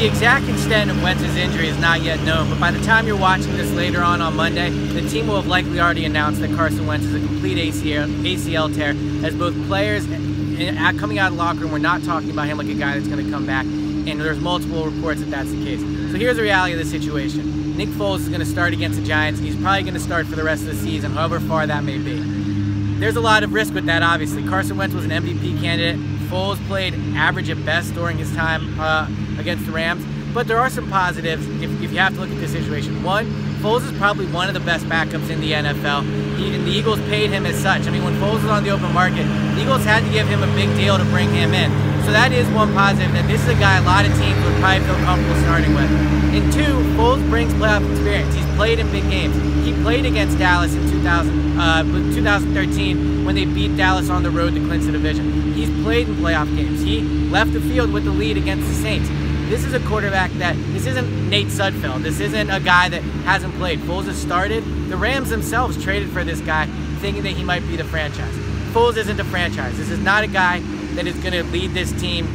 The exact extent of Wentz's injury is not yet known, but by the time you're watching this later on Monday, the team will have likely already announced that Carson Wentz is a complete ACL tear, as both players coming out of the locker room, we're not talking about him like a guy that's going to come back, and there's multiple reports that that's the case. So here's the reality of the situation. Nick Foles is going to start against the Giants. He's probably going to start for the rest of the season, however far that may be. There's a lot of risk with that, obviously. Carson Wentz was an MVP candidate. Foles played average at best during his time against the Rams. But there are some positives if you have to look at this situation. One, Foles is probably one of the best backups in the NFL. And the Eagles paid him as such. I mean, when Foles was on the open market, the Eagles had to give him a big deal to bring him in. So that is one positive, that this is a guy a lot of teams would probably feel comfortable starting with. And two, Foles brings playoff experience. He's played in big games. He played against Dallas in 2013 when they beat Dallas on the road to clinch the division. He's played in playoff games. He left the field with the lead against the Saints. This is a quarterback this isn't Nate Sudfeld. This isn't a guy that hasn't played. Foles has started. The Rams themselves traded for this guy thinking that he might be the franchise. Foles isn't a franchise. This is not a guy that is going to lead this team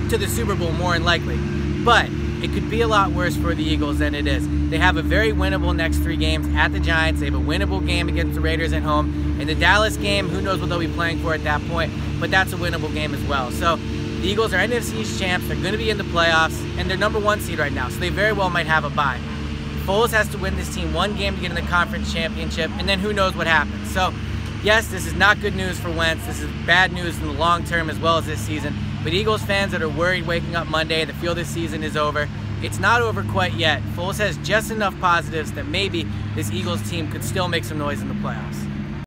to the Super Bowl more than likely. But it could be a lot worse for the Eagles than it is. They have a very winnable next 3 games at the Giants. They have a winnable game against the Raiders at home. In the Dallas game, who knows what they'll be playing for at that point, but that's a winnable game as well. So the Eagles are NFC East champs. They're going to be in the playoffs, and they're #1 seed right now, so they very well might have a bye. Foles has to win this team 1 game to get in the conference championship, and then who knows what happens. So yes, this is not good news for Wentz. This is bad news in the long term as well as this season. But Eagles fans that are worried waking up Monday that feel this season is over, it's not over quite yet. Foles has just enough positives that maybe this Eagles team could still make some noise in the playoffs.